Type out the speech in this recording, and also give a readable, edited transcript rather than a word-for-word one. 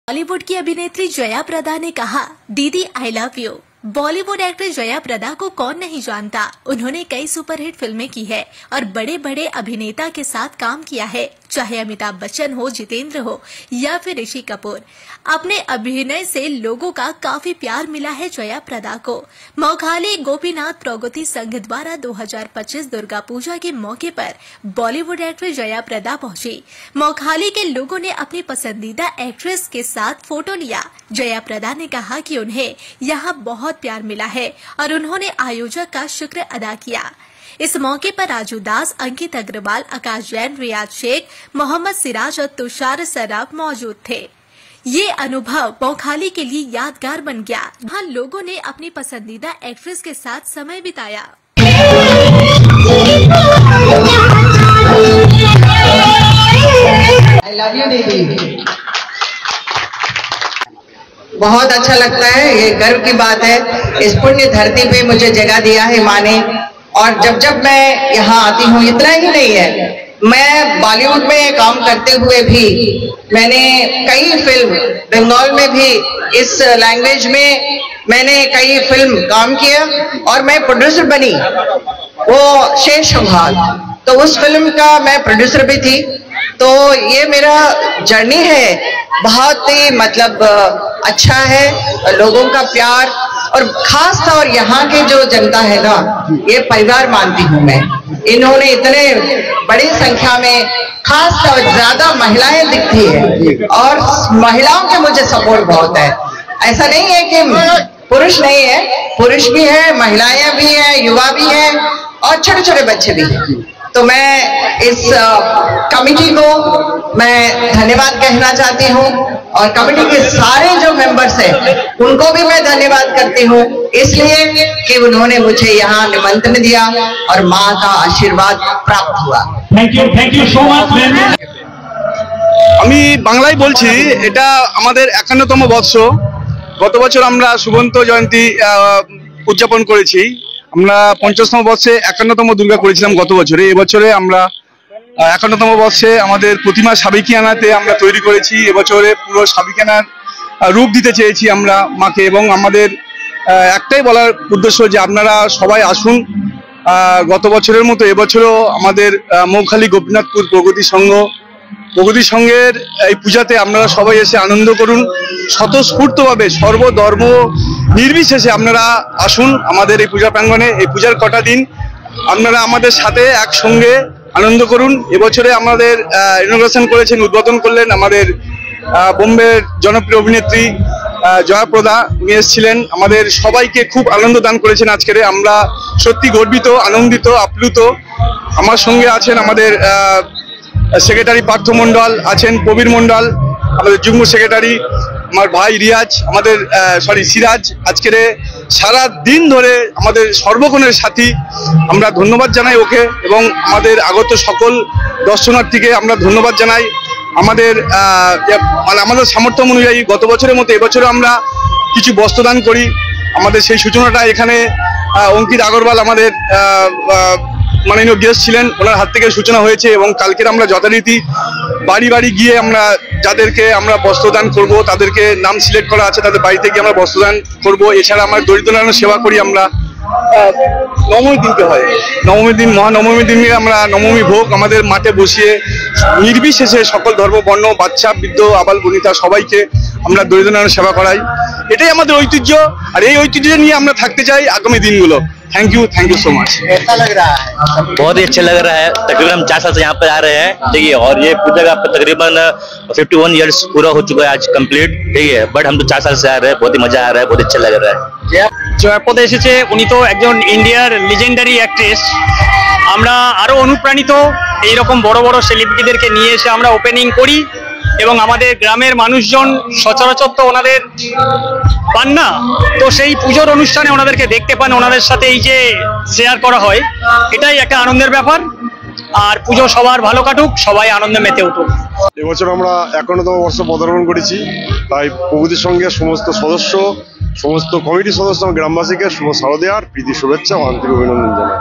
बॉलीवुड की अभिनेत्री जया प्रदा ने कहा, दीदी I love you. Bollywood actress Jaya Prada को कौन नहीं जानता। उन्होंने कई सुपरहिट फिल्में की है और बड़े बड़े अभिनेता के साथ काम किया है, चाहे अमिताभ बच्चन हो, जितेंद्र हो या फिर ऋषि कपूर। अपने अभिनय से लोगों का काफी प्यार मिला है जया प्रदा को। मोहाली गोपीनाथ प्रगति संघ द्वारा 2025 दुर्गा पूजा के मौके पर बॉलीवुड एक्ट्रेस जया प्रदा पहुंची। मोहाली के लोगों ने अपनी पसंदीदा एक्ट्रेस के साथ फोटो लिया। जया प्रदा ने कहा कि उन्हें यहाँ बहुत प्यार मिला है और उन्होंने आयोजक का शुक्र अदा किया। इस मौके पर राजू दास, अंकित अग्रवाल, आकाश जैन, रियाज शेख, मोहम्मद सिराज और तुषार सराफ मौजूद थे। ये अनुभव मोहाली के लिए यादगार बन गया, जहाँ लोगों ने अपनी पसंदीदा एक्ट्रेस के साथ समय बिताया। आई लव यू दीदी। बहुत अच्छा लगता है, ये गर्व की बात है। इस पुण्य धरती पे मुझे जगह दिया है माँ ने, और जब जब मैं यहाँ आती हूँ, इतना ही नहीं है, मैं बॉलीवुड में काम करते हुए भी मैंने कई फिल्म, बंगाल में भी इस लैंग्वेज में मैंने कई फिल्म काम किया और मैं प्रोड्यूसर बनी, वो शेष भाग, तो उस फिल्म का मैं प्रोड्यूसर भी थी। तो ये मेरा जर्नी है, बहुत ही मतलब अच्छा है। लोगों का प्यार और खास तौर यहाँ के जो जनता है ना, ये परिवार मानती हूँ मैं। इन्होंने इतने बड़ी संख्या में, खास तौर ज्यादा महिलाएं दिखती है और महिलाओं के मुझे सपोर्ट बहुत है। ऐसा नहीं है कि पुरुष नहीं है, पुरुष भी है, महिलाएं भी हैं, युवा भी हैं और छोटे छोटे बच्चे भी हैं। तो मैं इस कमेटी को मैं धन्यवाद कहना चाहती हूँ और कमेटी के सारे जो मेंबर्स हैं उनको भी मैं धन्यवाद करती हूँ, इसलिए कि उन्होंने मुझे यहाँ निमंत्रण दिया और माँ का आशीर्वाद प्राप्त हुआ। Thank you so much. আমি বাংলায় বলছি, এটা আমাদের 51তম বর্ষ। গত বছর আমরা সুবন্ত জয়ন্তী উদযাপন করেছি। আমরা 50তম বর্ষে 51তম দুর্গা করেছিলাম গত বছরে। এবছরে আমরা 51তম বর্ষে আমাদের প্রতিমা সাবেকিয়ানাতে আমরা তৈরি করেছি। এবছরে পুরো সাবেকিয়ানার রূপ দিতে চেয়েছি আমরা মাকে, এবং আমাদের একটাই বলার উদ্দেশ্য যে আপনারা সবাই আসুন। গত বছরের মতো এবছরও আমাদের মৌখালী গোপীনাথপুর প্রগতি সংঘের এই পূজাতে আপনারা সবাই এসে আনন্দ করুন। স্বতঃস্ফূর্তভাবে সর্বধর্ম নির্বিশেষে আপনারা আসুন আমাদের এই পূজা প্রাঙ্গণে। এই পূজার কটা দিন আপনারা আমাদের সাথে একসঙ্গে আনন্দ করুন। এবছরে আমাদের ইনোগ্রেশন করেছেন, উদ্বোধন করলেন আমাদের বোম্বের জনপ্রিয় অভিনেত্রী জয়া প্রদা। উনি এসেছিলেন, আমাদের সবাইকে খুব আনন্দ দান করেছেন আজকের। আমরা সত্যি গর্বিত, আনন্দিত, আপ্লুত। আমার সঙ্গে আছেন আমাদের সেক্রেটারি পার্থ মন্ডল, আছেন প্রবীর মন্ডল, আমাদের যুগ্ম সেক্রেটারি আমার ভাই রিয়াজ, আমাদের সিরাজ। আজকের সারা দিন ধরে আমাদের সর্বক্ষণের সাথী, আমরা ধন্যবাদ জানাই ওকে, এবং আমাদের আগত সকল দর্শনার্থীকে আমরা ধন্যবাদ জানাই। আমাদের আমাদের সামর্থ্য অনুযায়ী গত বছরের মতো এবছরও আমরা কিছু বস্ত্রদান করি। আমাদের সেই সূচনাটা এখানে অঙ্কিত আগরওয়াল আমাদের মাননীয় গেস্ট ছিলেন, ওনার হাত থেকে সূচনা হয়েছে, এবং কালকের আমরা যথারীতি বাড়ি বাড়ি গিয়ে আমরা যাদেরকে আমরা বস্ত্রদান করব, তাদেরকে নাম সিলেক্ট করা আছে, তাদের বাড়িতে গিয়ে আমরা বস্ত্রদান করব। এছাড়া আমরা দরিদ্র নারায়ণের সেবা করি। আমরা নবমীর দিনকে হয়, নবমীর দিন, মহানবমীর দিনে আমরা নবমী ভোগ আমাদের মাঠে বসিয়ে নির্বিশেষে সকল ধর্ম, বর্ণ, বাচ্চা, বৃদ্ধ, আবাল বনিতা সবাইকে আমরা দরিদ্র নারায়ণের সেবা করাই। এটাই আমাদের ঐতিহ্য, আর এই ঐতিহ্য নিয়ে আমরা থাকতে চাই আগামী দিনগুলো। Thank you so much. कैसा लग रहा है? बहुत ही अच्छा लग रहा है। तकरीबन हम 4 साल से यहाँ पर आ रहे हैं, ठीक है, और ये पूजा का तकरीबन 51 ईयर्स पूरा हो चुका है आज कंप्लीट, ठीक है। बट हम तो 4 साल से आ रहे हैं, बहुत ही मजा आ रहा है, बहुत अच्छा लग रहा है। জয়া প্রদা এসেছে, উনি তো একজন ইন্ডিয়ার লিজেন্ডারি অ্যাক্ট্রেস। আমরা আরো অনুপ্রাণিত এইরকম বড় বড় সেলিব্রিটিদেরকে নিয়ে এসে আমরা ওপেনিং করি, এবং আমাদের গ্রামের মানুষজন সচরাচর তো ওনাদের পান না, তো সেই পুজোর অনুষ্ঠানে ওনাদেরকে দেখতে পান, ওনাদের সাথে এই যে শেয়ার করা হয়, এটাই একটা আনন্দের ব্যাপার। আর পুজো সবার ভালো কাটুক, সবাই আনন্দে মেতে উঠুক। এবছর আমরা 51তম বর্ষ পদার্পণ করেছি, তাই প্রগতির সঙ্গে সমস্ত সদস্য, সমস্ত কমিটির সদস্য, গ্রামবাসীকে শুভ শারদীয়ার প্রীতি শুভেচ্ছা ও আন্তরিক অভিনন্দন জানাই।